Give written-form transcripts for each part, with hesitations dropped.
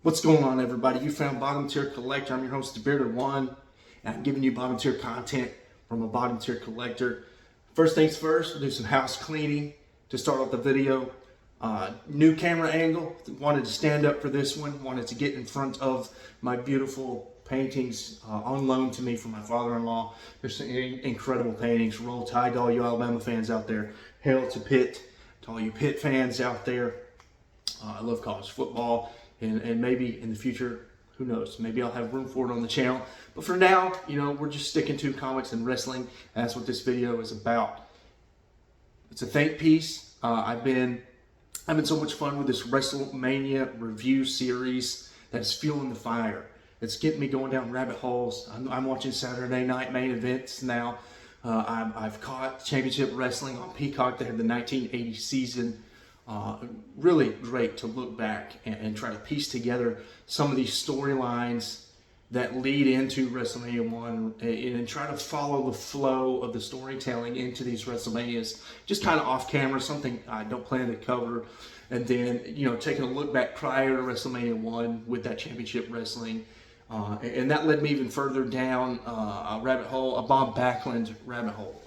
What's going on, everybody? You found Bottom Tier Collector. I'm your host, The Bearded One, and I'm giving you bottom tier content from a bottom tier collector. First things first, we'll do some house cleaning to start off the video. New camera angle. Wanted to stand up for this one. Wanted to get in front of my beautiful paintings on loan to me from my father-in-law. There's some incredible paintings. Roll Tide to all you Alabama fans out there. Hail to Pitt, to all you Pitt fans out there. I love college football, and maybe in the future, who knows, maybe I'll have room for it on the channel. But for now, we're just sticking to comics and wrestling. And that's what this video is about. It's a think piece. I've been having so much fun with this WrestleMania review series that's fueling the fire. It's getting me going down rabbit holes. I'm watching Saturday night main events now. I've caught Championship Wrestling on Peacock. They have the 1980 season. Really great to look back and try to piece together some of these storylines that lead into WrestleMania 1 and try to follow the flow of the storytelling into these WrestleManias, just kind of off camera, something I don't plan to cover. And then, taking a look back prior to WrestleMania 1 with that Championship Wrestling. And that led me even further down a rabbit hole, a Bob Backlund rabbit hole.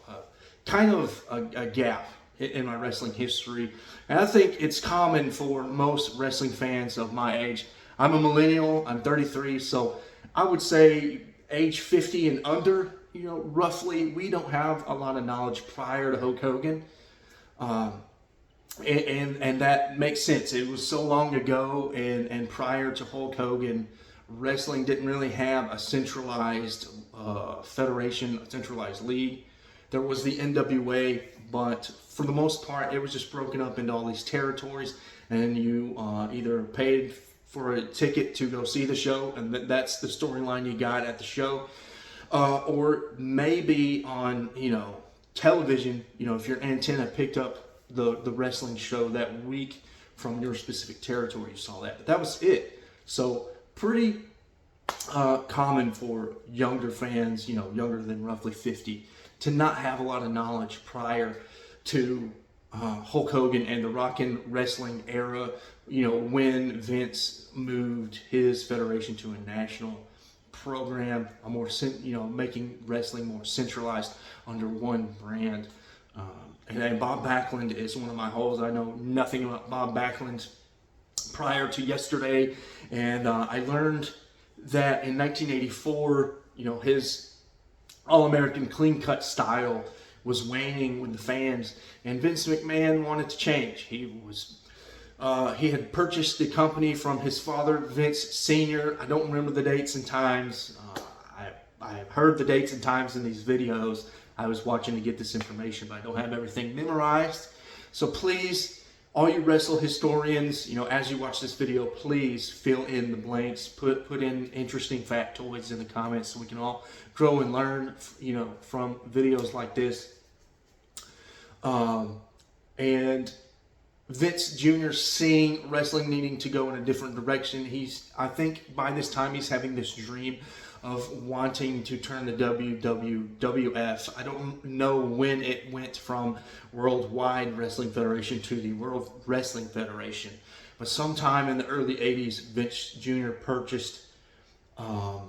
Kind of a gap in my wrestling history. And I think it's common for most wrestling fans of my age. I'm a millennial, I'm 33, so I would say age 50 and under, roughly, we don't have a lot of knowledge prior to Hulk Hogan. And that makes sense. It was so long ago, and prior to Hulk Hogan, wrestling didn't really have a centralized federation, a centralized league. There was the NWA, but for the most part, it was just broken up into all these territories, and you either paid for a ticket to go see the show, and that's the storyline you got at the show, or maybe on television. If your antenna picked up the wrestling show that week from your specific territory, you saw that. But that was it. So pretty common for younger fans, younger than roughly 50, to not have a lot of knowledge prior to Hulk Hogan and the Rockin' Wrestling era, when Vince moved his federation to a national program, a more making wrestling more centralized under one brand. And Bob Backlund is one of my holes. I know nothing about Bob Backlund prior to yesterday, and I learned that in 1984, his All-American clean-cut style was waning with the fans, and Vince McMahon wanted to change. He had purchased the company from his father, Vince Sr. I don't remember the dates and times. I have heard the dates and times in these videos. I was watching to get this information, but I don't have everything memorized. So please, all you wrestle historians, as you watch this video, please fill in the blanks. Put in interesting factoids in the comments so we can all grow and learn, from videos like this. And Vince Jr. seeing wrestling needing to go in a different direction. I think by this time he's having this dream of wanting to turn the WWF. I don't know when it went from Worldwide Wrestling Federation to the World Wrestling Federation, but sometime in the early 80s, Vince Jr. purchased a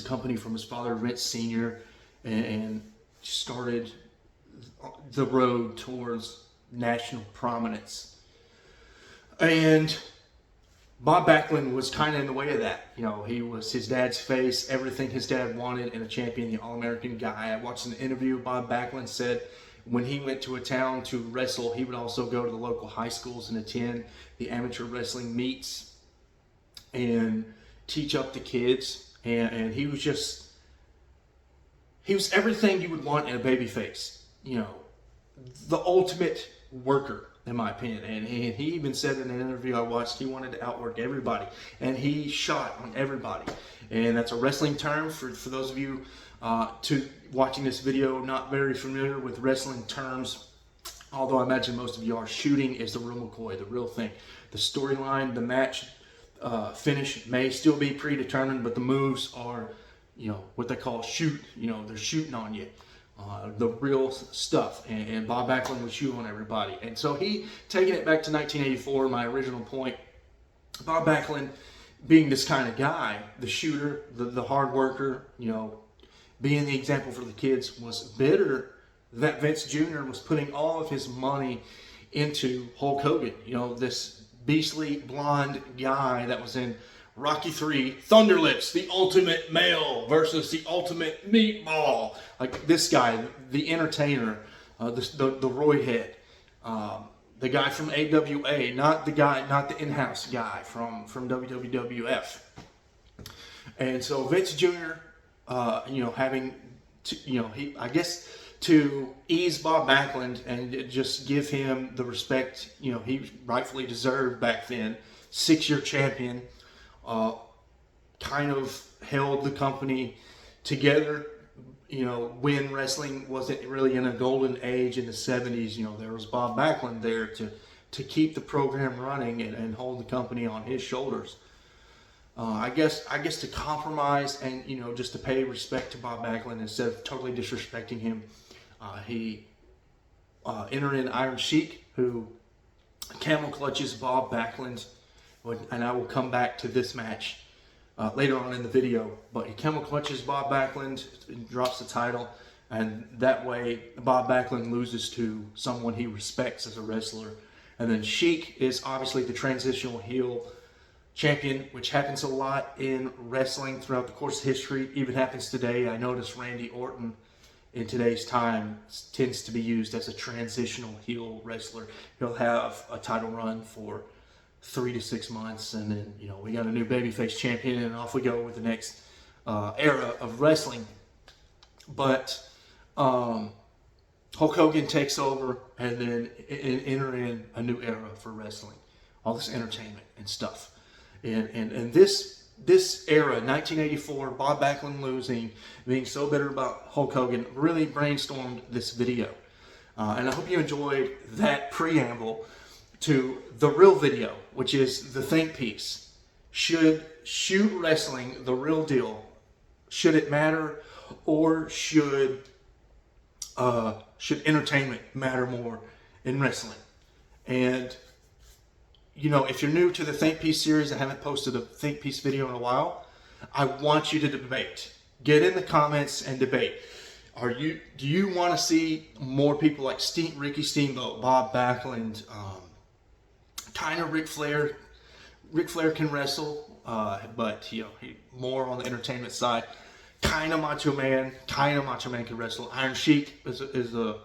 company from his father, Vince Sr., and started the road towards national prominence. And Bob Backlund was kind of in the way of that. He was his dad's face, everything his dad wanted in a champion, the All-American guy. I watched an interview. Bob Backlund said when he went to a town to wrestle, he would also go to the local high schools and attend the amateur wrestling meets and teach up the kids. And he was everything you would want in a baby face. The ultimate worker, in my opinion. And he even said in an interview I watched, he wanted to outwork everybody, and he shot on everybody. And that's a wrestling term for those of you watching this video not very familiar with wrestling terms, although I imagine most of you are. Shooting is the real McCoy, the real thing. The storyline, the match finish may still be predetermined, but the moves are what they call shoot. They're shooting on you. The real stuff, and Bob Backlund would shoot on everybody. And so he, taking it back to 1984, my original point, Bob Backlund, being this kind of guy, the shooter, the hard worker, being the example for the kids, was bitter that Vince Jr. was putting all of his money into Hulk Hogan. This beastly blonde guy that was in Rocky III, Thunderlips, the ultimate male versus the ultimate meatball. Like this guy, the entertainer, the Roy head, the guy from AWA, not the in-house guy from WWF. And so Vince Jr., having to, I guess to ease Bob Backlund and just give him the respect, he rightfully deserved back then, 6-year champion, kind of held the company together. When wrestling wasn't really in a golden age in the 70s, there was Bob Backlund there to keep the program running and hold the company on his shoulders. I guess to compromise and just to pay respect to Bob Backlund instead of totally disrespecting him, he entered in Iron Sheik, who camel clutches Bob Backlund, and I will come back to this match later on in the video. But he camel clutches Bob Backlund, drops the title, and that way Bob Backlund loses to someone he respects as a wrestler. And then Sheik is obviously the transitional heel champion, which happens a lot in wrestling throughout the course of history. Even happens today. I notice Randy Orton in today's time tends to be used as a transitional heel wrestler. He'll have a title run for 3 to 6 months, and then we got a new babyface champion, and off we go with the next era of wrestling. But Hulk Hogan takes over, and then enter in a new era for wrestling, all this entertainment and stuff. And this era, 1984, Bob Backlund losing, being so bitter about Hulk Hogan, really brainstormed this video. And I hope you enjoyed that preamble to the real video, which is the think piece. Should shoot wrestling the real deal? Should it matter, or should entertainment matter more in wrestling? And if you're new to the Think Piece series, I haven't posted a Think Piece video in a while, I want you to debate. Get in the comments and debate. Do you want to see more people like Ricky Steamboat, Bob Backlund, kind of Ric Flair? Ric Flair can wrestle, but he more on the entertainment side. Kind of Macho Man can wrestle. Iron Sheik is a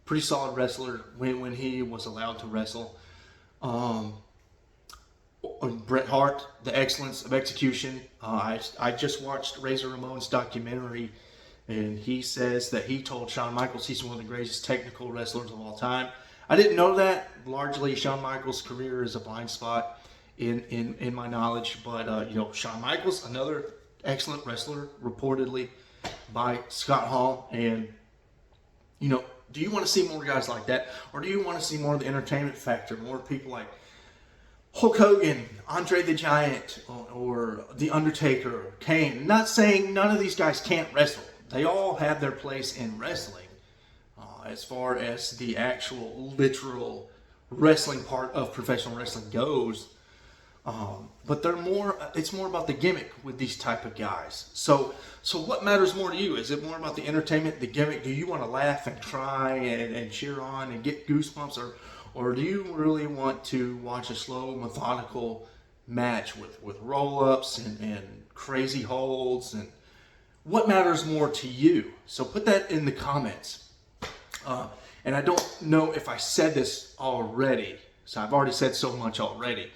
pretty solid wrestler when he was allowed to wrestle. Bret Hart, the excellence of execution. I just watched Razor Ramon's documentary, and he says that he told Shawn Michaels he's one of the greatest technical wrestlers of all time. I didn't know that. Largely, Shawn Michaels' career is a blind spot in my knowledge. But Shawn Michaels, another excellent wrestler, reportedly by Scott Hall. And do you want to see more guys like that, or do you want to see more of the entertainment factor, more people like Hulk Hogan, Andre the Giant, or The Undertaker, Kane? Not saying none of these guys can't wrestle. They all have their place in wrestling as far as the actual literal wrestling part of professional wrestling goes. But it's more about the gimmick with these type of guys. So what matters more to you? Is it more about the entertainment, the gimmick? Do you want to laugh and cry and cheer on and get goosebumps, or do you really want to watch a slow, methodical match with roll-ups and crazy holds? And what matters more to you? So put that in the comments. And I don't know if I said this already, so I've already said so much already.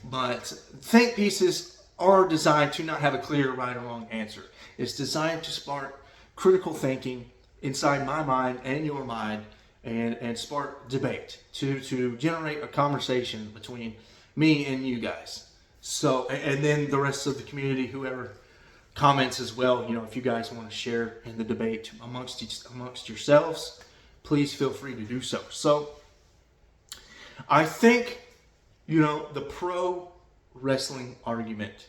But think pieces are designed to not have a clear right or wrong answer. It's designed to spark critical thinking inside my mind and your mind, and spark debate to generate a conversation between me and you guys. So, and then the rest of the community, whoever comments as well, if you guys want to share in the debate amongst yourselves, please feel free to do so. So I think, the pro wrestling argument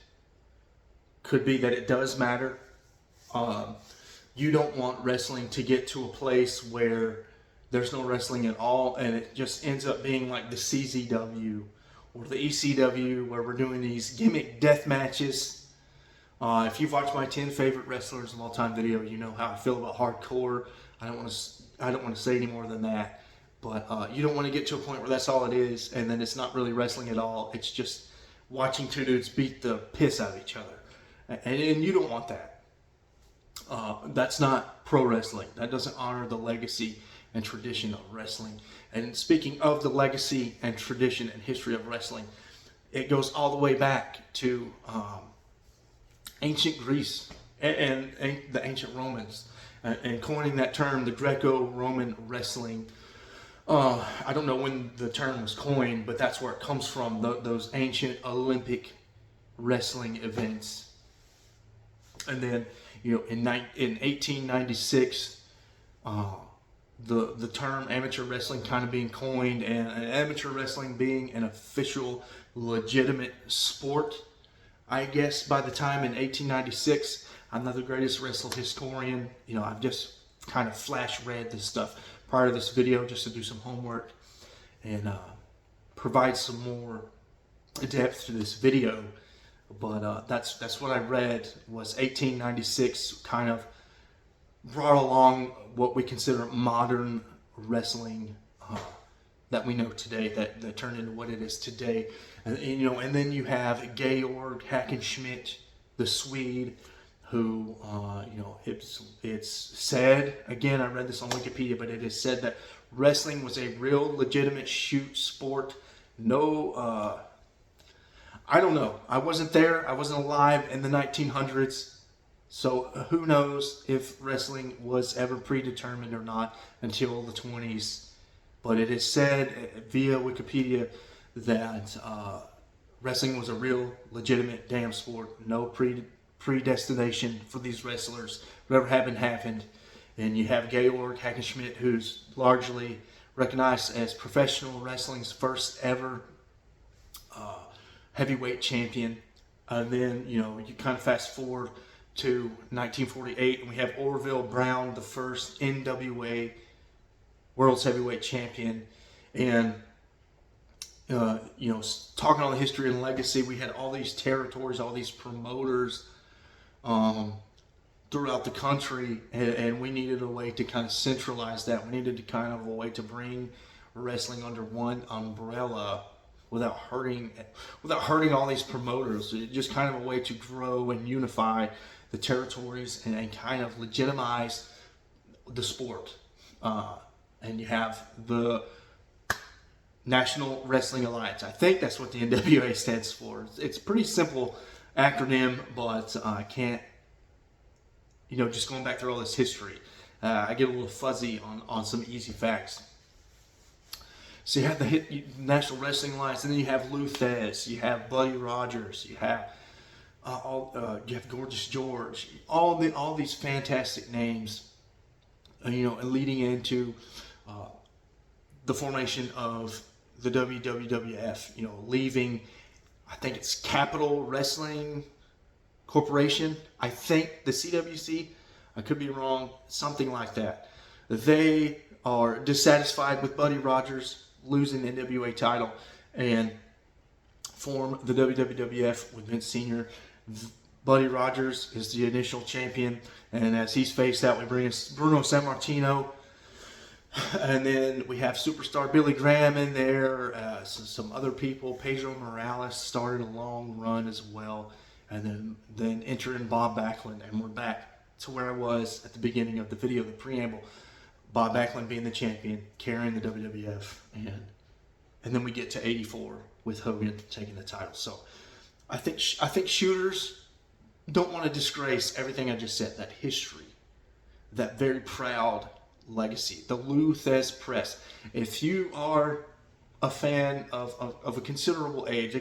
could be that it does matter. You don't want wrestling to get to a place where there's no wrestling at all, and it just ends up being like the CZW or the ECW, where we're doing these gimmick death matches. If you've watched my 10 favorite wrestlers of all time video, you know how I feel about hardcore. I don't want to say any more than that. But you don't want to get to a point where that's all it is, and then it's not really wrestling at all. It's just watching two dudes beat the piss out of each other, and you don't want that. That's not pro wrestling. That doesn't honor the legacy and tradition of wrestling. And speaking of the legacy and tradition and history of wrestling, it goes all the way back to ancient Greece and the ancient Romans, and coining that term, the Greco-Roman wrestling. I don't know when the term was coined, but that's where it comes from. Those ancient Olympic wrestling events. And then, in 1896, the term amateur wrestling kind of being coined, and amateur wrestling being an official, legitimate sport. I guess by the time in 1896, I'm not the greatest wrestling historian. I've just kind of flash read this stuff prior to this video just to do some homework and provide some more depth to this video. But that's what I read, was 1896 kind of brought along what we consider modern wrestling that we know today, that turned into what it is today. And then you have Georg Hackenschmidt, the Swede, who, it's said, again, I read this on Wikipedia, but it is said that wrestling was a real legitimate shoot sport. No, I don't know. I wasn't there. I wasn't alive in the 1900s. So who knows if wrestling was ever predetermined or not until the 20s. But it is said via Wikipedia that wrestling was a real legitimate damn sport. No predestination for these wrestlers. Whatever happened. And you have Georg Hackenschmidt, who's largely recognized as professional wrestling's first ever heavyweight champion. And then, you kind of fast forward to 1948, and we have Orville Brown, the first NWA World's Heavyweight Champion. And, talking on the history and legacy, we had all these territories, all these promoters throughout the country, and we needed a way to kind of centralize that. We needed to kind of a way to bring wrestling under one umbrella without hurting all these promoters. Just kind of a way to grow and unify the territories and kind of legitimize the sport. And you have the National Wrestling Alliance. I think that's what the NWA stands for. It's a pretty simple acronym, but I can't, just going back through all this history, I get a little fuzzy on some easy facts. So you have the National Wrestling Alliance, and then you have Lou Thesz, you have Buddy Rogers, you have you have Gorgeous George, all these fantastic names, leading into the formation of the WWF. Leaving, I think it's Capital Wrestling Corporation. I think the CWC. I could be wrong. Something like that. They are dissatisfied with Buddy Rogers losing the NWA title and form the WWF with Vince Sr. Buddy Rogers is the initial champion, and as he's faced out, we bring in Bruno Sammartino, and then we have superstar Billy Graham in there, some other people. Pedro Morales started a long run as well, and then enter in Bob Backlund, and we're back to where I was at the beginning of the video, the preamble. Bob Backlund being the champion, carrying the WWF, and then we get to 84 with Hogan taking the title. So I think shooters don't want to disgrace everything I just said, that history, that very proud legacy, the Lou Thesz Press. If you are a fan of a considerable age,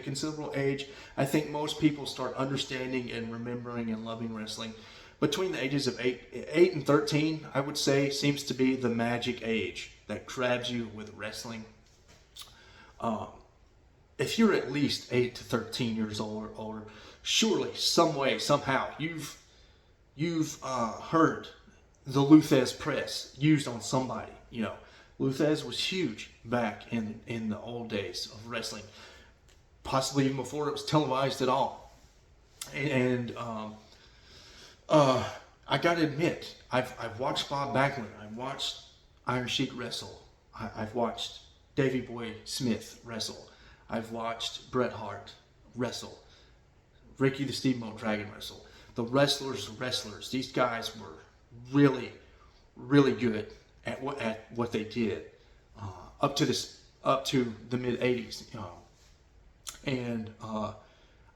I think most people start understanding and remembering and loving wrestling between the ages of 8 and 13, I would say, seems to be the magic age that grabs you with wrestling. If you're at least 8 to 13 years old or older, surely, some way, somehow, you've heard the Lou Thesz Press used on somebody. Lou Thesz was huge back in the old days of wrestling. possibly even before it was televised at all. And I got to admit, I've watched Bob Backlund, I've watched Iron Sheik wrestle, I've watched Davey Boy Smith wrestle, I've watched Bret Hart wrestle, Ricky the Steamboat Dragon wrestle. The wrestlers, these guys were really, really good at what they did up to the mid '80s. And I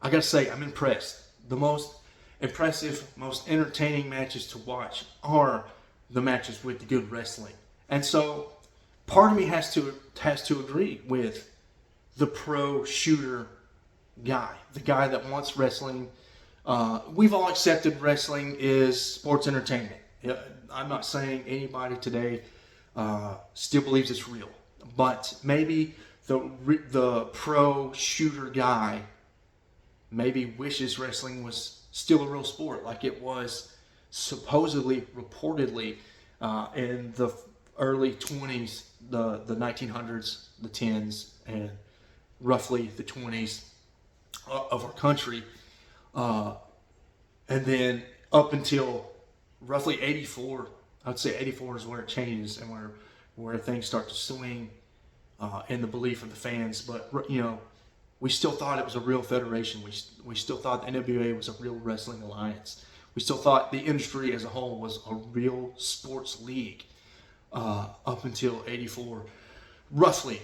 gotta say, I'm impressed. The most impressive, most entertaining matches to watch are the matches with the good wrestling. And so, part of me has to agree with the pro shooter guy, the guy that wants wrestling. We've all accepted wrestling is sports entertainment. I'm not saying anybody today still believes it's real, but maybe the pro shooter guy maybe wishes wrestling was still a real sport, like it was supposedly, reportedly, in the early 20s, the 1900s, the 10s, and roughly the 20s of our country. And then up until roughly 84, I'd say 84 is where it changes and where things start to swing in the belief of the fans. But, we still thought it was a real federation. We still thought the NWA was a real wrestling alliance. We still thought the industry as a whole was a real sports league up until 84, roughly.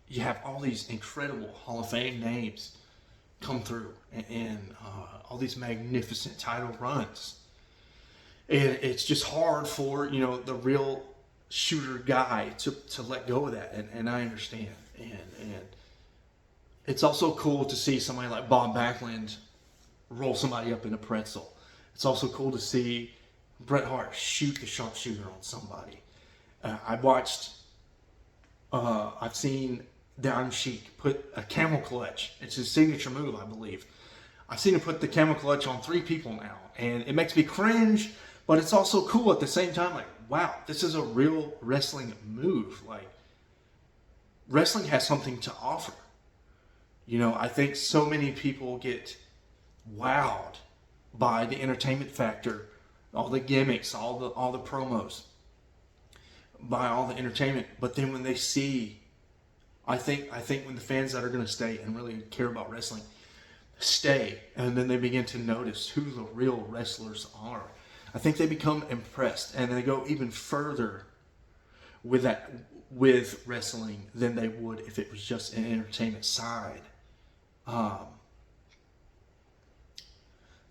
You have all these incredible Hall of Fame names come through and all these magnificent title runs. And it's just hard for, the real shooter guy to let go of that. And I understand. And it's also cool to see somebody like Bob Backlund roll somebody up in a pretzel. It's also cool to see Bret Hart shoot the sharpshooter on somebody. I've seen the Iron Sheik put a camel clutch. It's his signature move, I believe. I've seen him put the camel clutch on 3 people now. And it makes me cringe, but it's also cool at the same time. Like, wow, this is a real wrestling move. Like, wrestling has something to offer. I think so many people get wowed by the entertainment factor, all the gimmicks, all the promos, by all the entertainment. But then when they see, I think when the fans that are going to stay and really care about wrestling stay, and then they begin to notice who the real wrestlers are, I think they become impressed, and they go even further with wrestling than they would if it was just an entertainment side.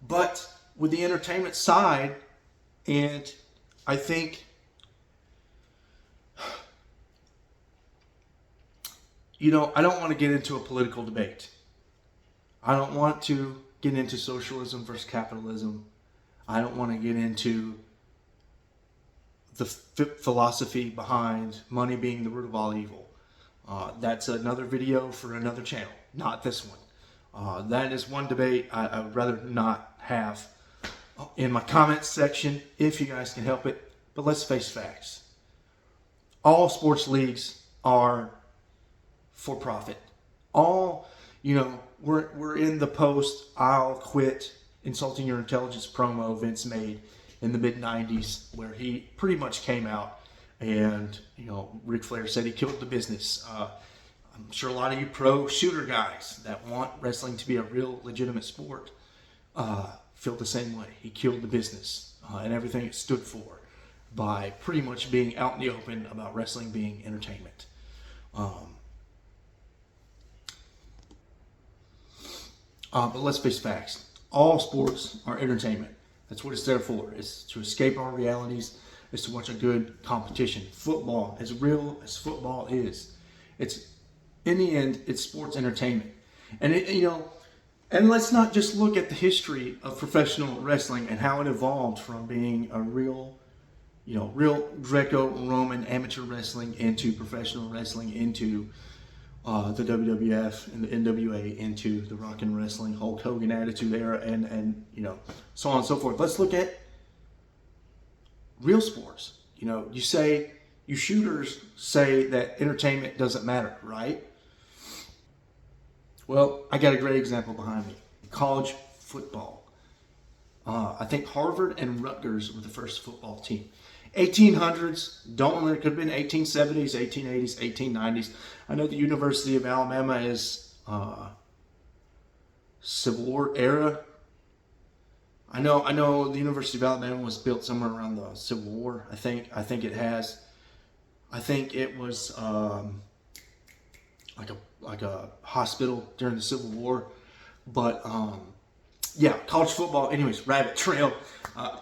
But with the entertainment side, and I think, I don't want to get into a political debate. I don't want to get into socialism versus capitalism. I don't want to get into the philosophy behind money being the root of all evil. That's another video for another channel, not this one. That is one debate I would rather not have in my comments section, if you guys can help it. But let's face facts. All sports leagues are for profit. All, we're in the post "I'll quit insulting your intelligence" promo Vince made in the mid 90s, where he pretty much came out and, Ric Flair said he killed the business. I'm sure a lot of you pro shooter guys that want wrestling to be a real legitimate sport feel the same way. He killed the business and everything it stood for by pretty much being out in the open about wrestling being entertainment. But let's face facts. All sports are entertainment. That's what it's there for. It's to escape our realities. It's to watch a good competition. Football, as real as football is, it's, in the end, it's sports entertainment. And and let's not just look at the history of professional wrestling and how it evolved from being a real Greco-Roman amateur wrestling into professional wrestling, into the WWF and the NWA, into the Rock and Wrestling Hulk Hogan Attitude Era, and so on and so forth. Let's look at real sports. You know, you shooters say that entertainment doesn't matter, right? Well, I got a great example behind me. College football. I think Harvard and Rutgers were the first football team. 1800s, don't remember, it could have been 1870s, 1880s, 1890s. I know the University of Alabama is Civil War era. I know the University of Alabama was built somewhere around the Civil War. I think it has. I think it was like a hospital during the Civil War. But yeah, college football. Anyways, rabbit trail.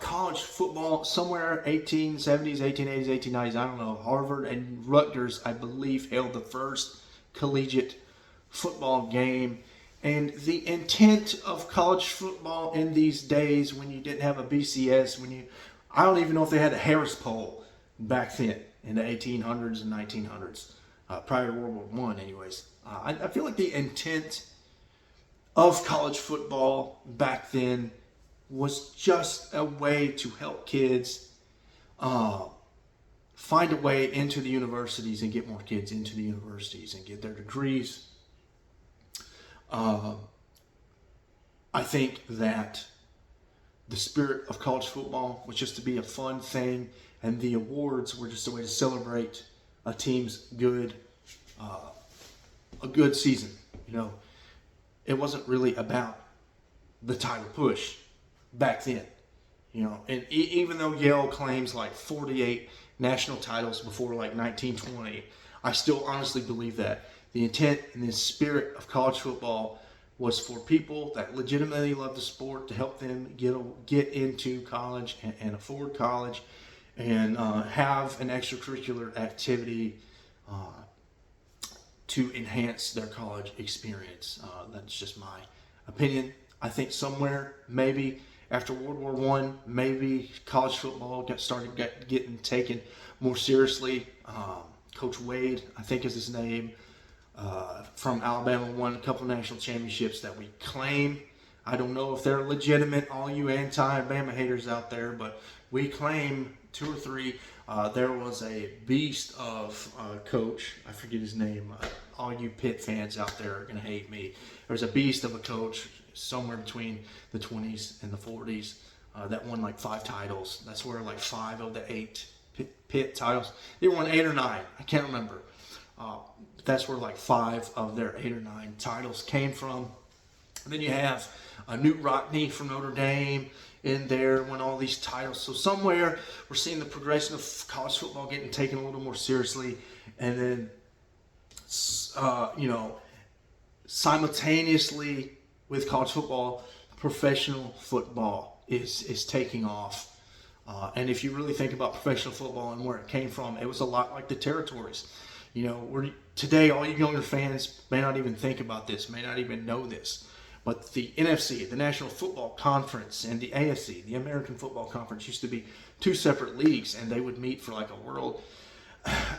College football somewhere 1870s, 1880s, 1890s. I don't know. Harvard and Rutgers, I believe, held the first collegiate football game. And the intent of college football in these days, when you didn't have a BCS, I don't even know if they had a Harris poll back then in the 1800s and 1900s, prior to World War I, anyways. I feel like the intent of college football back then was just a way to help kids find a way into the universities and get more kids into the universities and get their degrees. I think that the spirit of college football was just to be a fun thing, and the awards were just a way to celebrate a team's a good season. You know, it wasn't really about the title push back then. You know, and even though Yale claims like 48 national titles before like 1920, I still honestly believe that the intent and the spirit of college football was for people that legitimately love the sport to help them get into college and afford college and have an extracurricular activity to enhance their college experience. That's just my opinion. I think somewhere, maybe after World War I, maybe college football started getting taken more seriously. Coach Wade, I think is his name, from Alabama, won a couple national championships that we claim. I don't know if they're legitimate, all you anti-Bama haters out there, but we claim 2 or 3. There was a beast of coach. I forget his name. All you Pitt fans out there are going to hate me. There was a beast of a coach somewhere between the 20s and the 40s that won like 5 titles. That's where like 5 of the 8 Pitt titles. They won 8 or 9. I can't remember. That's where like 5 of their 8 or 9 titles came from. And then you have Newt Rockne from Notre Dame in there, won all these titles. So somewhere we're seeing the progression of college football getting taken a little more seriously. And then, simultaneously with college football, professional football is taking off. And if you really think about professional football and where it came from, it was a lot like the territories. You know, today all you younger fans may not even think about this, may not even know this. But the NFC, the National Football Conference, and the AFC, the American Football Conference, used to be 2 separate leagues, and they would meet for like a world.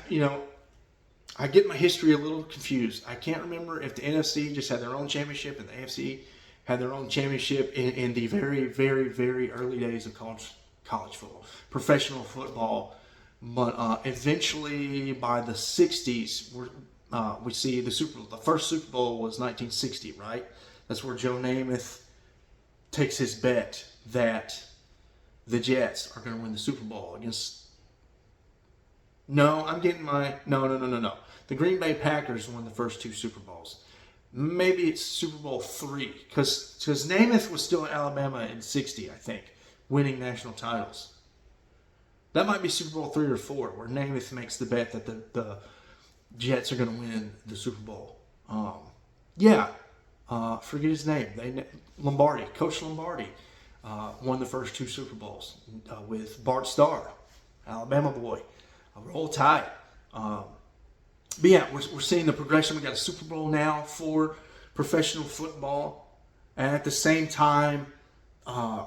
You know, I get my history a little confused. I can't remember if the NFC just had their own championship and the AFC had their own championship in the very, very, very early days of college football, professional football. But eventually, by the 60s, we see the Super Bowl. The first Super Bowl was 1960, right? That's where Joe Namath takes his bet that the Jets are going to win the Super Bowl against. No. The Green Bay Packers won the first 2 Super Bowls. Maybe it's Super Bowl 3, because Namath was still in Alabama in 60, I think, winning national titles. That might be Super Bowl 3 or 4, where Namath makes the bet that the Jets are going to win the Super Bowl. Forget his name. Coach Lombardi, won the first 2 Super Bowls with Bart Starr, Alabama boy. Roll Tide. But yeah, we're seeing the progression. We got a Super Bowl now for professional football, and at the same time,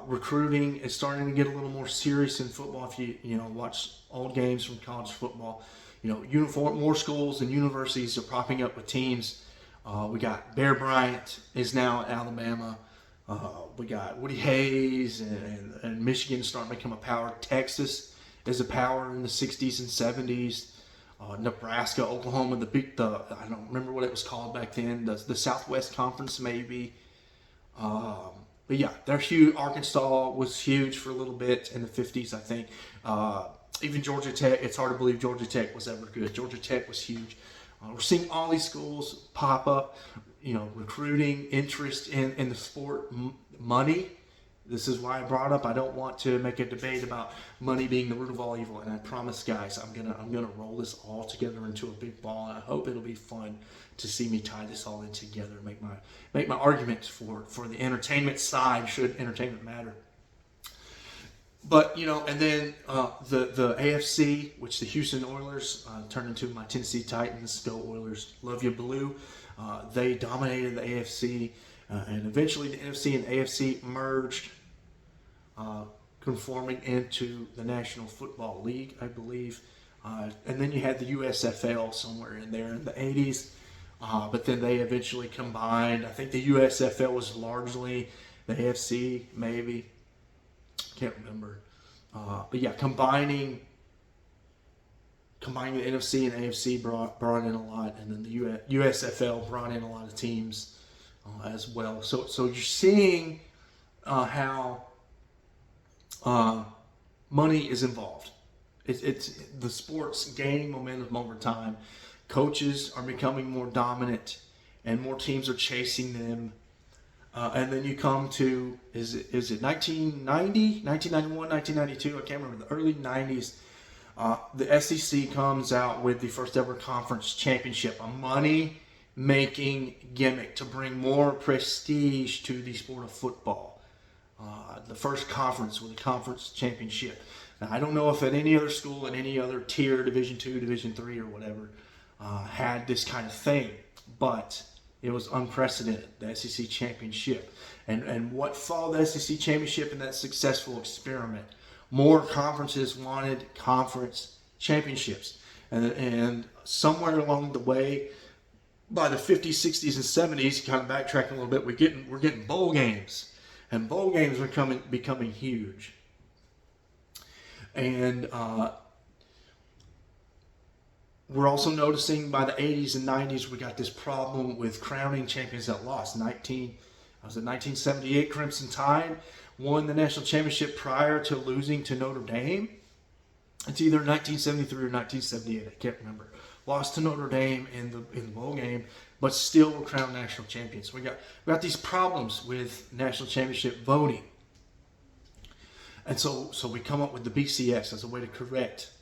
recruiting is starting to get a little more serious in football. If you watch old games from college football, more schools and universities are popping up with teams. We got Bear Bryant is now at Alabama. We got Woody Hayes and Michigan starting to become a power. Texas as a power in the 60s and 70s. Nebraska, Oklahoma, I don't remember what it was called back then, the Southwest Conference maybe. But yeah, they're huge. Arkansas was huge for a little bit in the 50s, I think. Even Georgia Tech, it's hard to believe Georgia Tech was ever good. Georgia Tech was huge. We're seeing all these schools pop up, recruiting, interest in the sport, money. This is why I brought up, I don't want to make a debate about money being the root of all evil. And I promise, guys, I'm gonna roll this all together into a big ball. And I hope it'll be fun to see me tie this all in together and make my arguments for the entertainment side, should entertainment matter. But, and then the AFC, which the Houston Oilers turned into my Tennessee Titans. Go Oilers, love you blue. They dominated the AFC, and eventually the NFC and AFC merged, conforming into the National Football League, I believe. And then you had the USFL somewhere in there in the 80s. But then they eventually combined. I think the USFL was largely the AFC, maybe. Can't remember. But yeah, combining the NFC and AFC brought in a lot, and then the USFL brought in a lot of teams as well. So you're seeing how money is involved. It's the sport's gaining momentum over time. Coaches are becoming more dominant, and more teams are chasing them. And then you come to, is it 1990, 1991, 1992? I can't remember, the early 90s. The SEC comes out with the first ever conference championship, a money-making gimmick to bring more prestige to the sport of football. The first conference with a conference championship. Now, I don't know if at any other school, in any other tier, Division II, Division III, or whatever, had this kind of thing, but it was unprecedented, the SEC championship. And what followed the SEC championship in that successful experiment? More conferences wanted conference championships. And somewhere along the way, by the 50s, 60s, and 70s, kind of backtracking a little bit, we're getting bowl games. And bowl games are becoming huge. And we're also noticing by the 80s and 90s, we got this problem with crowning champions that lost. 1978 Crimson Tide won the national championship prior to losing to Notre Dame. It's either 1973 or 1978, I can't remember. Lost to Notre Dame in the bowl game, but still were crowned national champions. We got these problems with national championship voting. And so we come up with the BCS as a way to correct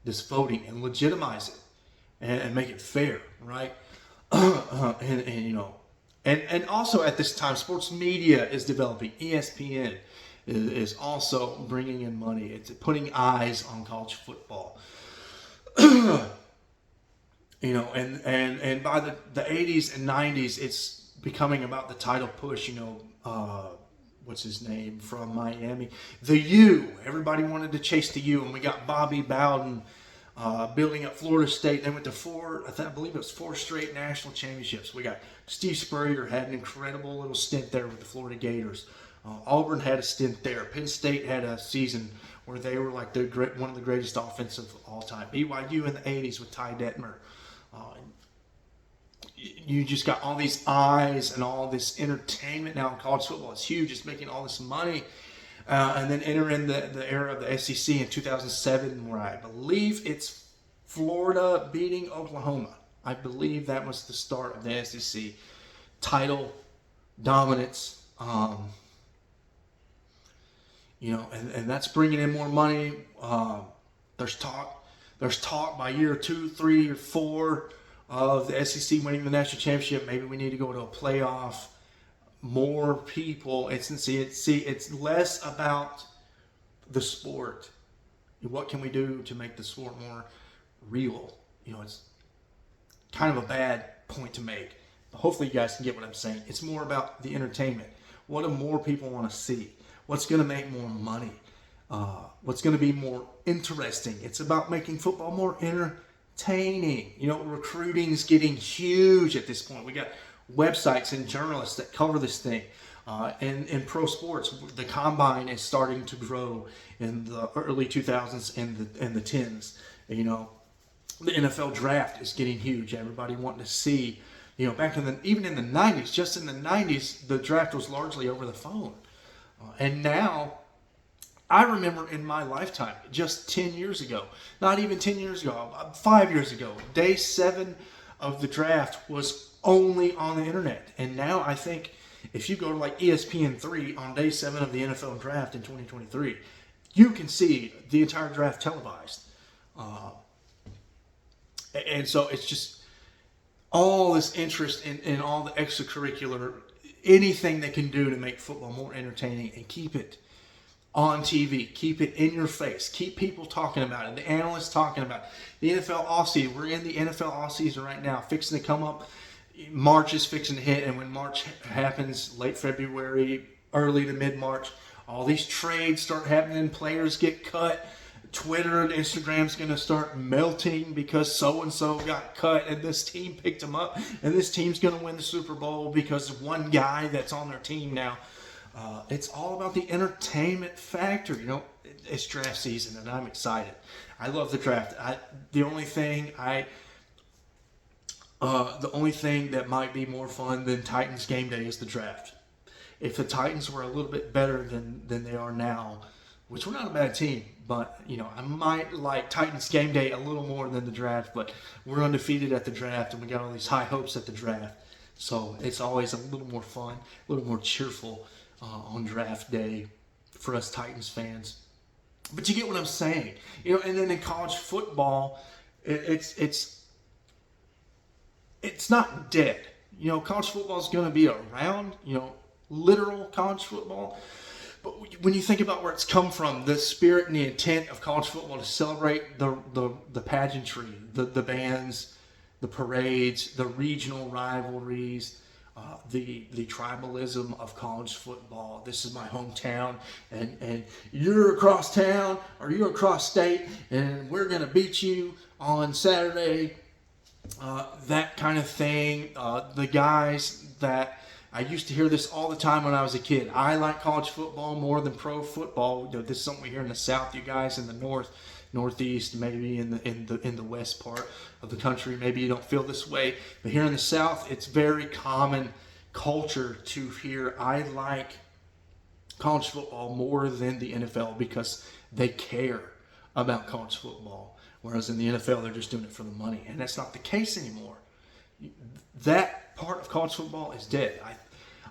this voting and legitimize it and make it fair, right? And also at this time, sports media is developing. ESPN is also bringing in money. It's putting eyes on college football. And by the 80s and 90s, it's becoming about the title push. What's his name from Miami? The U. Everybody wanted to chase the U, and we got Bobby Bowden building up Florida State. They went to four straight national championships. We got Steve Spurrier had an incredible little stint there with the Florida Gators. Auburn had a stint there. Penn State had a season where they were like one of the greatest offensive of all time. BYU in the 80s with Ty Detmer. You just got all these eyes and all this entertainment now in college football. It's huge. It's making all this money. And then enter in the era of the SEC in 2007, where I believe it's Florida beating Oklahoma. I believe that was the start of the SEC title dominance. And that's bringing in more money. There's talk by year 2, 3, or 4 of the SEC winning the national championship. Maybe we need to go to a playoff. More people. It's less about the sport. What can we do to make the sport more real? It's kind of a bad point to make. But hopefully you guys can get what I'm saying. It's more about the entertainment. What do more people want to see? What's going to make more money? What's going to be more interesting? It's about making football more entertaining. Recruiting is getting huge at this point. We got websites and journalists that cover this thing. And in pro sports, the combine is starting to grow in the early 2000s and the 10s. You know, the NFL draft is getting huge. Everybody wanting to see, you know, back in the even in the 90s, just in the 90s, the draft was largely over the phone. And now, I remember in my lifetime, just 10 years ago, not even 10 years ago, 5 years ago, day 7 of the draft was only on the internet. And now I think if you go to like ESPN3 on day 7 of the NFL draft in 2023, you can see the entire draft televised. And so it's just all this interest in all the extracurricular, anything they can do to make football more entertaining and keep it on TV, keep it in your face, keep people talking about it, the analysts talking about it. The NFL offseason, we're in the NFL offseason right now, fixing to come up. March is fixing to hit, and when March happens, late February, early to mid-March, all these trades start happening, players get cut. Twitter and Instagram's going to start melting because so-and-so got cut and this team picked him up, and this team's going to win the Super Bowl because of one guy that's on their team now. It's all about the entertainment factor. You know, it's draft season, and I'm excited. I love the draft. The only thing that might be more fun than Titans game day is the draft. If the Titans were a little bit better than they are now, which we're not a bad team, but you know, I might like Titans game day a little more than the draft. But we're undefeated at the draft, and we got all these high hopes at the draft. So it's always a little more fun, a little more cheerful on draft day for us Titans fans. But you get what I'm saying, you know. And then in college football, it's not dead. You know, college football is going to be around. You know, literal college football. But when you think about where it's come from, the spirit and the intent of college football to celebrate the pageantry, the bands, the parades, the regional rivalries, the tribalism of college football. This is my hometown, and you're across town or you're across state, and we're going to beat you on Saturday. That kind of thing. The guys that I used to hear this all the time when I was a kid. I like college football more than pro football. You know, this is something we hear in the South. You guys in the North, Northeast, maybe in the West part of the country, maybe you don't feel this way. But here in the South, it's very common culture to hear, I like college football more than the NFL because they care about college football. Whereas in the NFL, they're just doing it for the money. And that's not the case anymore. That part of college football is dead.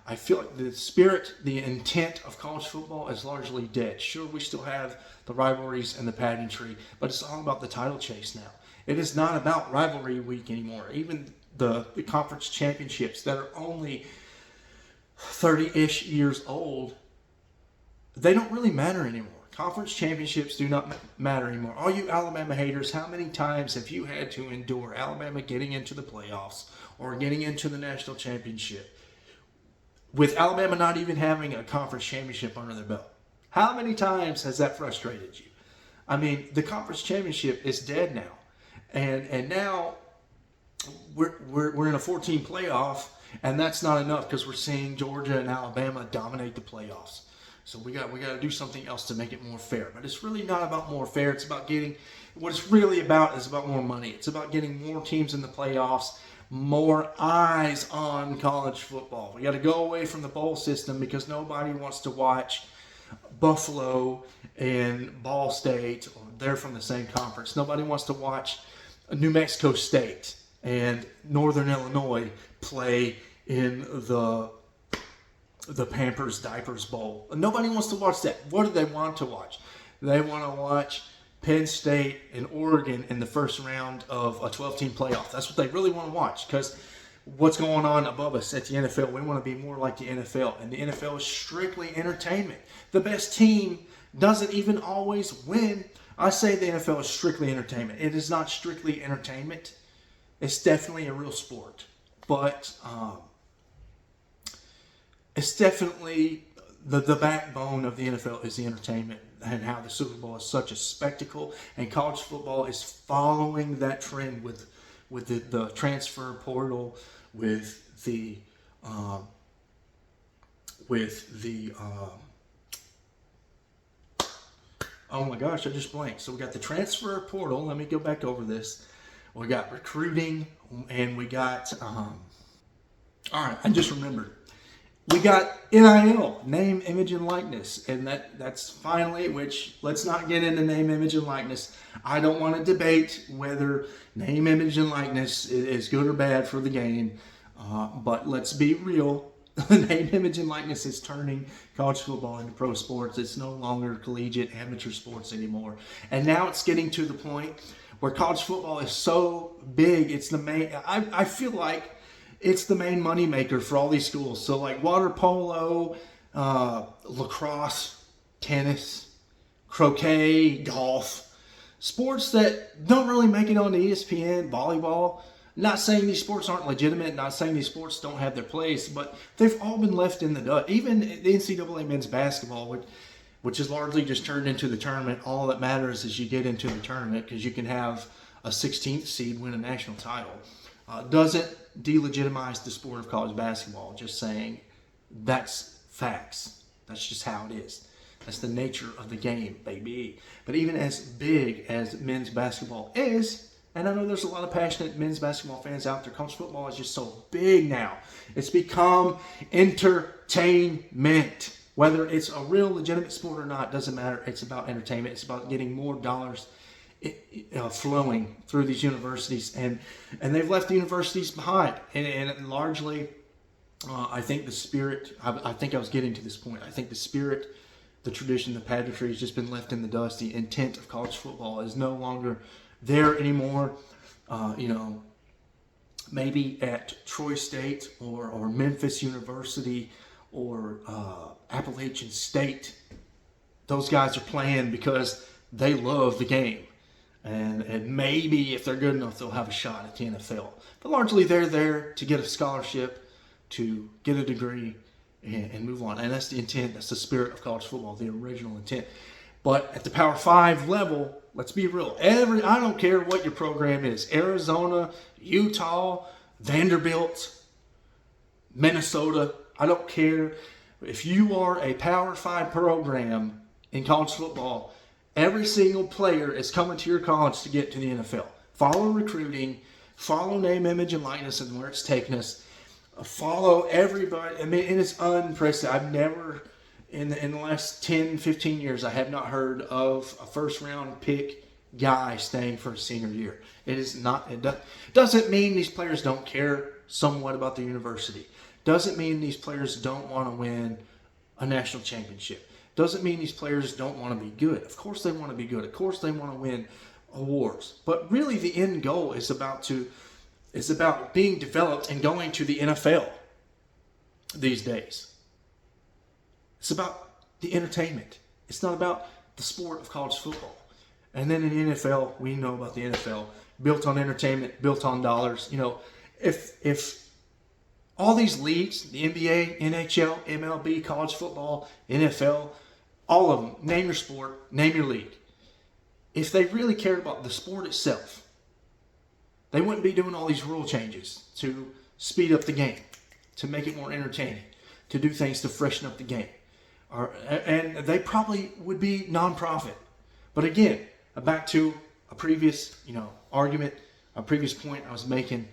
I feel like the spirit, the intent of college football is largely dead. Sure, we still have the rivalries and the pageantry, but it's all about the title chase now. It is not about rivalry week anymore. Even the conference championships that are only 30-ish years old, they don't really matter anymore. Conference championships do not matter anymore. All you Alabama haters, how many times have you had to endure Alabama getting into the playoffs or getting into the national championship with Alabama not even having a conference championship under their belt? How many times has that frustrated you? I mean, the conference championship is dead now. And now we're in a 14 playoff, and that's not enough because we're seeing Georgia and Alabama dominate the playoffs. So we got to do something else to make it more fair. But it's really not about more fair. It's about getting, what it's really about is about more money. It's about getting more teams in the playoffs, more eyes on college football. We got to go away from the bowl system because nobody wants to watch Buffalo and Ball State, or they're from the same conference. Nobody wants to watch New Mexico State and Northern Illinois play in the Pampers Diapers Bowl. Nobody wants to watch that. What do they want to watch? They want to watch Penn State and Oregon in the first round of a 12-team playoff. That's what they really want to watch because what's going on above us at the NFL, we want to be more like the NFL. And the NFL is strictly entertainment. The best team doesn't even always win. I say the NFL is strictly entertainment. It is not strictly entertainment. It's definitely a real sport. But it's definitely the backbone of the NFL is the entertainment and how the Super Bowl is such a spectacle. And college football is following that trend with the transfer portal, with the with the, oh my gosh, I just blanked. So we got the transfer portal. Let me go back over this. We got recruiting, and we got, all right, I just remembered. We got NIL, name, image, and likeness. And that's finally, which let's not get into name, image, and likeness. I don't want to debate whether name, image, and likeness is good or bad for the game. But let's be real. Name, image, and likeness is turning college football into pro sports. It's no longer collegiate amateur sports anymore. And now it's getting to the point where college football is so big. It's the main, I feel like it's the main moneymaker for all these schools. So like water polo, lacrosse, tennis, croquet, golf, sports that don't really make it on the ESPN, volleyball. Not saying these sports aren't legitimate, not saying these sports don't have their place, but they've all been left in the dust. Even the NCAA men's basketball, which is largely just turned into the tournament, all that matters is you get into the tournament because you can have a 16th seed win a national title. Doesn't delegitimize the sport of college basketball. Just saying that's facts. That's just how it is. That's the nature of the game, baby. But even as big as men's basketball is, and I know there's a lot of passionate men's basketball fans out there, college football is just so big now. It's become entertainment. Whether it's a real legitimate sport or not, doesn't matter. It's about entertainment. It's about getting more dollars flowing through these universities. And they've left the universities behind. And largely, I think the spirit, I think I was getting to this point. I think the spirit, the tradition, the pageantry has just been left in the dust. The intent of college football is no longer there anymore. Maybe at Troy State or Memphis University or Appalachian State, those guys are playing because they love the game. And maybe if they're good enough, they'll have a shot at the NFL. But largely they're there to get a scholarship, to get a degree, and move on. And that's the intent. That's the spirit of college football, the original intent. But at the Power 5 level, let's be real. I don't care what your program is. Arizona, Utah, Vanderbilt, Minnesota. I don't care. If you are a Power 5 program in college football, every single player is coming to your college to get to the NFL. Follow recruiting. Follow name, image, and likeness and where it's taking us. Follow everybody. I mean, and it's unprecedented. I've never... In the last 10, 15 years, I have not heard of a first-round pick guy staying for a senior year. It is not. It doesn't mean these players don't care somewhat about the university. Doesn't mean these players don't want to win a national championship. Doesn't mean these players don't want to be good. Of course they want to be good. Of course they want to win awards. But really, the end goal is about being developed and going to the NFL these days. It's about the entertainment. It's not about the sport of college football. And then in the NFL, we know about the NFL. Built on entertainment, built on dollars. If all these leagues, the NBA, NHL, MLB, college football, NFL, all of them, name your sport, name your league. If they really cared about the sport itself, they wouldn't be doing all these rule changes to speed up the game, to make it more entertaining, to do things to freshen up the game. And they probably would be nonprofit. But again, back to a previous, argument, a previous point I was making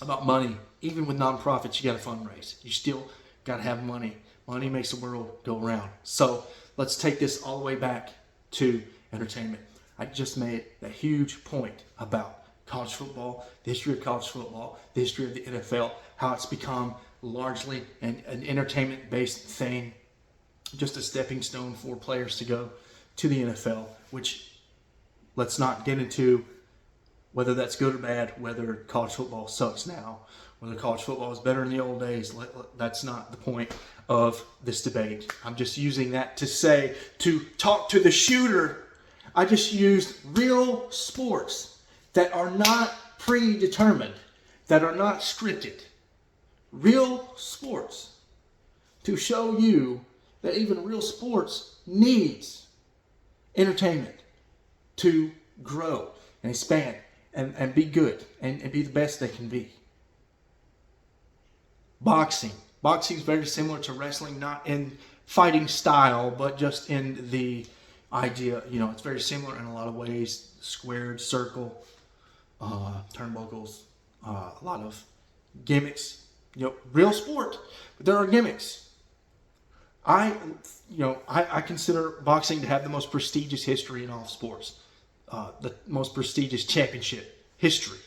about money. Even with nonprofits, you got to fundraise. You still got to have money. Money makes the world go around. So let's take this all the way back to entertainment. I just made a huge point about college football, the history of college football, the history of the NFL, how it's become largely an entertainment-based thing. Just a stepping stone for players to go to the NFL, which let's not get into whether that's good or bad, whether college football sucks now, whether college football is better in the old days. That's not the point of this debate. I'm just using that to talk to the shooter. I just used real sports that are not predetermined, that are not scripted. Real sports to show you that even real sports needs entertainment to grow and expand and be good and be the best they can be. Boxing, Boxing is very similar to wrestling, not in fighting style, but just in the idea. It's very similar in a lot of ways. Squared, circle, turnbuckles, a lot of gimmicks. Real sport, but there are gimmicks. I consider boxing to have the most prestigious history in all sports, the most prestigious championship history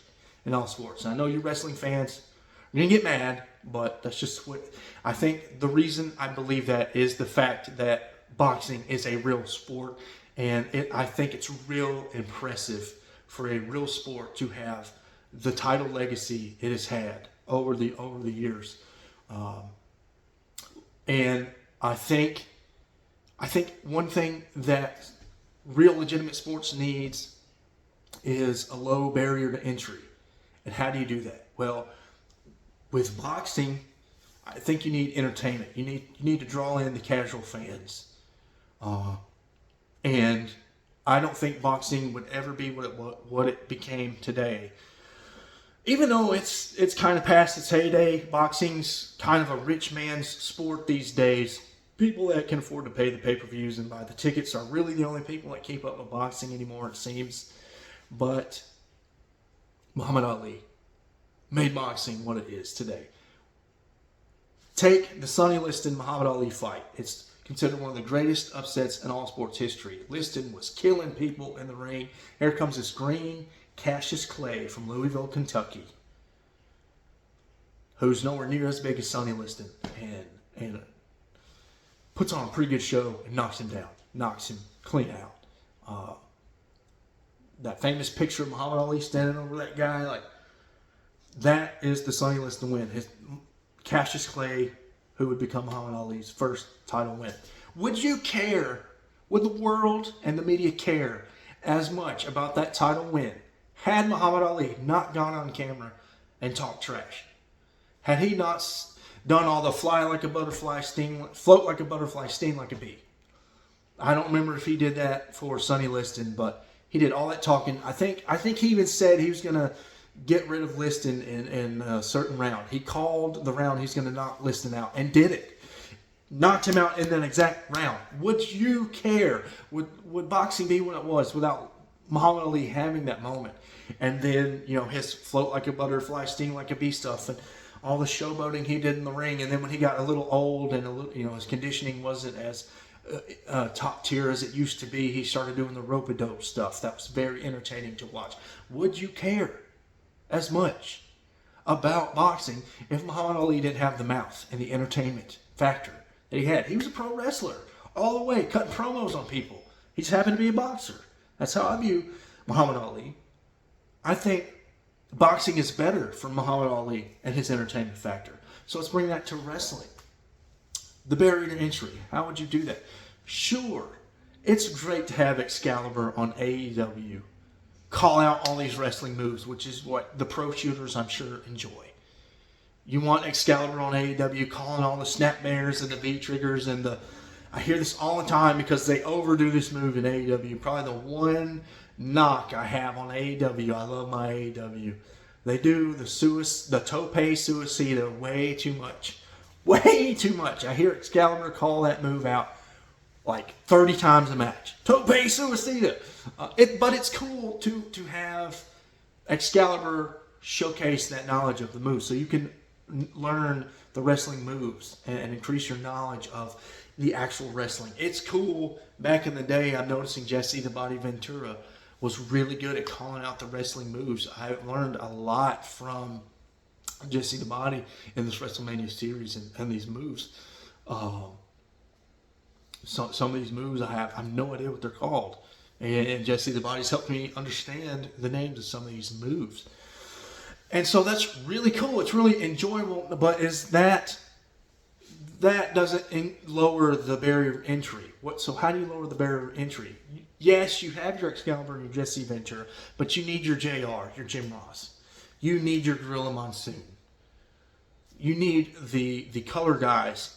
in all sports. And I know you wrestling fans are gonna get mad, but that's just what I think. The reason I believe that is the fact that boxing is a real sport, and I think it's real impressive for a real sport to have the title legacy it has had over the years. And I think one thing that real legitimate sports needs is a low barrier to entry. And how do you do that? Well, with boxing, I think you need entertainment. You need to draw in the casual fans. And I don't think boxing would ever be what it became today. Even though it's kind of past its heyday, boxing's kind of a rich man's sport these days. People that can afford to pay the pay-per-views and buy the tickets are really the only people that keep up with boxing anymore, it seems. But Muhammad Ali made boxing what it is today. Take the Sonny Liston-Muhammad Ali fight. It's considered one of the greatest upsets in all sports history. Liston was killing people in the ring. Here comes this green Cassius Clay from Louisville, Kentucky, who's nowhere near as big as Sonny Liston, and puts on a pretty good show and knocks him down, knocks him clean out. That famous picture of Muhammad Ali standing over that guy, that is the Sonny Liston win. Cassius Clay, who would become Muhammad Ali's first title win. Would you care, would the world and the media care as much about that title win had Muhammad Ali not gone on camera and talked trash? Had he not done all the fly like a butterfly, float like a butterfly, sting like a bee? I don't remember if he did that for Sonny Liston, but he did all that talking. I think he even said he was going to get rid of Liston in a certain round. He called the round he's going to knock Liston out, and did it. Knocked him out in that exact round. Would you care? Would boxing be what it was without Muhammad Ali having that moment? And then, his float like a butterfly, sting like a bee stuff, and all the showboating he did in the ring. And then when he got a little old and his conditioning wasn't as top tier as it used to be, he started doing the rope-a-dope stuff. That was very entertaining to watch. Would you care as much about boxing if Muhammad Ali didn't have the mouth and the entertainment factor that he had? He was a pro wrestler all the way, cutting promos on people. He just happened to be a boxer. That's how I view Muhammad Ali. I think boxing is better for Muhammad Ali and his entertainment factor. So let's bring that to wrestling. The barrier to entry. How would you do that? Sure, it's great to have Excalibur on AEW call out all these wrestling moves, which is what the pro shooters, I'm sure, enjoy. You want Excalibur on AEW calling all the snap bears and the V-triggers and I hear this all the time because they overdo this move in AEW. Probably the one knock I have on AEW. I love my AEW. They do the tope suicida way too much. Way too much. I hear Excalibur call that move out like 30 times a match. Tope suicida. But it's cool to have Excalibur showcase that knowledge of the moves, so you can learn the wrestling moves and increase your knowledge of the actual wrestling. It's cool. Back in the day, I'm noticing Jesse the Body Ventura was really good at calling out the wrestling moves. I learned a lot from Jesse the Body in this WrestleMania series and these moves. Some of these moves I have no idea what they're called. And Jesse the Body's helped me understand the names of some of these moves. And so that's really cool. It's really enjoyable. But is that doesn't lower the barrier of entry. So how do you lower the barrier of entry? Yes, you have your Excalibur and your Jesse Ventura, but you need your JR, your Jim Ross. You need your Gorilla Monsoon. You need the color guys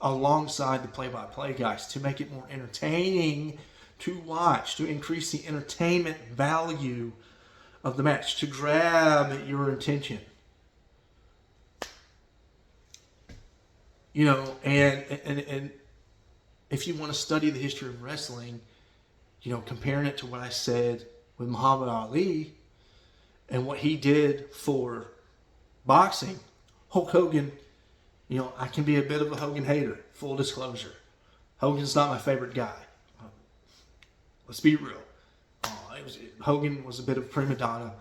alongside the play-by-play guys to make it more entertaining to watch, to increase the entertainment value of the match, to grab your attention. And if you want to study the history of wrestling, comparing it to what I said with Muhammad Ali and what he did for boxing, Hulk Hogan, I can be a bit of a Hogan hater, full disclosure. Hogan's not my favorite guy. Let's be real. Hogan was a bit of a prima donna,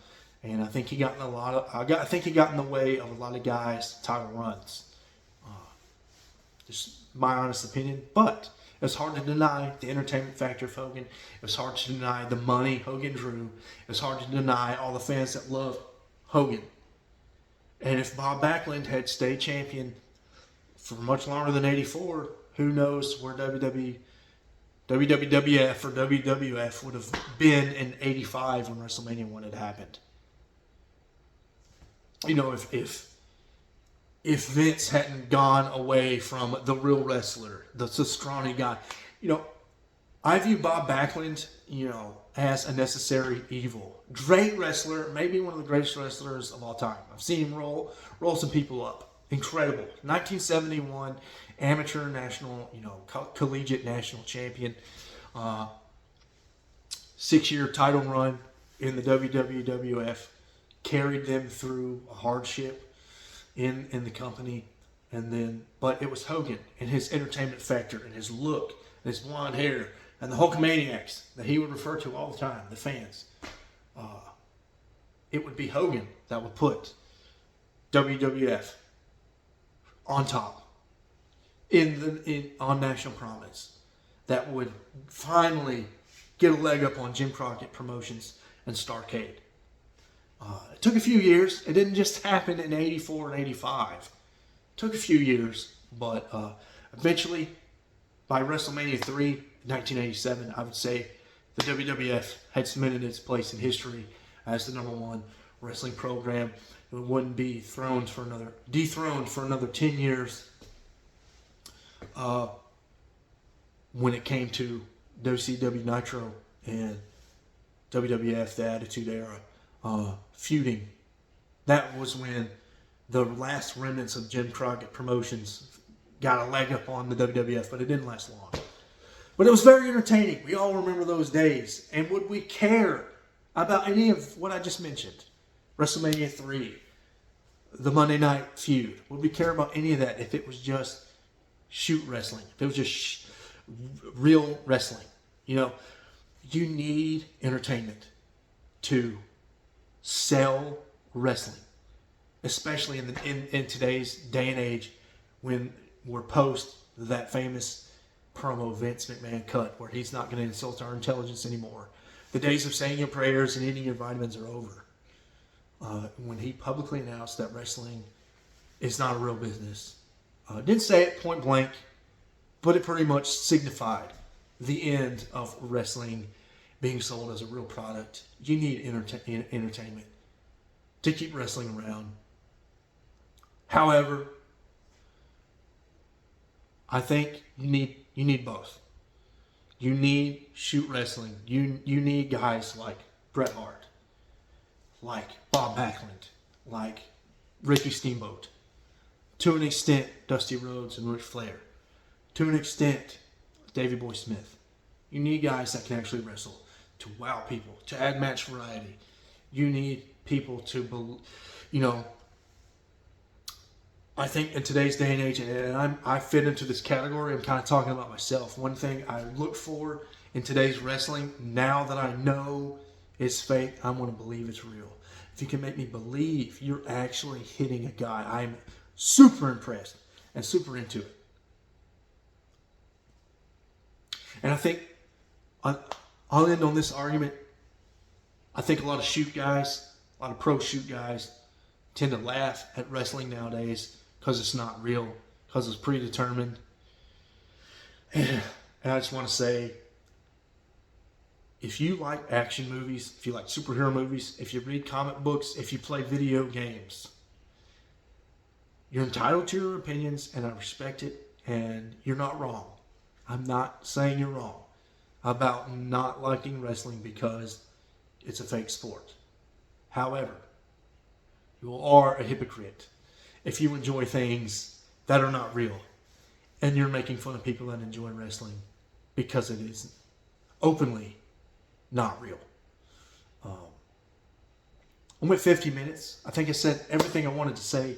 and I think he got in I think he got in the way of a lot of guys' title runs. Just my honest opinion, but it's hard to deny the entertainment factor of Hogan. It's hard to deny the money Hogan drew. It's hard to deny all the fans that love Hogan. And if Bob Backlund had stayed champion for much longer than 84, who knows where WWF or WWF would have been in 85 when WrestleMania 1 had happened. If Vince hadn't gone away from the real wrestler, the scrawny guy, I view Bob Backlund, as a necessary evil. Great wrestler, maybe one of the greatest wrestlers of all time. I've seen him roll some people up. Incredible. 1971 amateur national, collegiate national champion. 6-year title run in the WWF. Carried them through a hardship in the company. But it was Hogan and his entertainment factor and his look and his blonde hair and the Hulkamaniacs that he would refer to all the time, the fans. It would be Hogan that would put WWF on top on national prominence, that would finally get a leg up on Jim Crockett Promotions and Starrcade. It took a few years. It didn't just happen in 84 and 85. It took a few years, but eventually, by WrestleMania 3, 1987, I would say the WWF had cemented its place in history as the #1 wrestling program. It wouldn't be dethroned for another 10 years when it came to WCW Nitro and WWF, the Attitude Era, feuding. That was when the last remnants of Jim Crockett Promotions got a leg up on the WWF, but it didn't last long. But it was very entertaining. We all remember those days. And would we care about any of what I just mentioned? WrestleMania 3, the Monday Night Feud. Would we care about any of that if it was just shoot wrestling? If it was just real wrestling? You need entertainment to sell wrestling, especially in today's day and age when we're post that famous promo Vince McMahon cut where he's not going to insult our intelligence anymore. The days of saying your prayers and eating your vitamins are over. When he publicly announced that wrestling is not a real business. Didn't say it point blank, but it pretty much signified the end of wrestling being sold as a real product. You need entertainment to keep wrestling around. However, I think you need both. You need shoot wrestling. You need guys like Bret Hart, like Bob Backlund, like Ricky Steamboat, to an extent Dusty Rhodes and Ric Flair, to an extent Davey Boy Smith. You need guys that can actually wrestle to wow people, to add match variety. You need people to, I think in today's day and age, and I fit into this category, I'm kind of talking about myself. One thing I look for in today's wrestling, now that I know it's fake, I want to believe it's real. If you can make me believe you're actually hitting a guy, I'm super impressed and super into it. And I think I'll end on this argument. I think a lot of shoot guys, a lot of pro shoot guys, tend to laugh at wrestling nowadays because it's not real, because it's predetermined. And I just want to say, if you like action movies, if you like superhero movies, if you read comic books, if you play video games, you're entitled to your opinions, and I respect it, and you're not wrong. I'm not saying you're wrong about not liking wrestling because it's a fake sport. However, you are a hypocrite if you enjoy things that are not real. and you're making fun of people that enjoy wrestling because it is openly not real. I'm at 50 minutes. I think I said everything I wanted to say.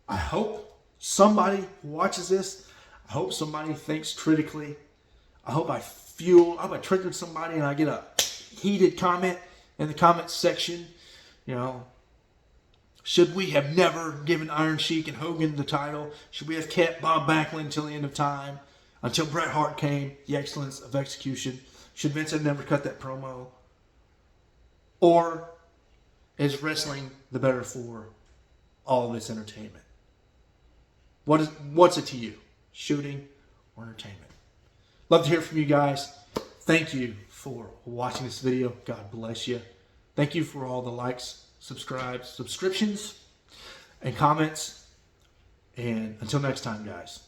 I hope somebody watches this. I hope somebody thinks critically. I hope I triggered somebody and I get a heated comment in the comments section. You know, should we have never given Iron Sheik and Hogan the title? Should we have kept Bob Backlund until the end of time? Until Bret Hart came, the excellence of execution? Should Vince have never cut that promo? Or is wrestling the better for all of its entertainment? What's it to you? Shooting or entertainment? Love to hear from you guys. Thank you for watching this video. God bless you. Thank you for all the likes, subscriptions, and comments. And until next time, guys.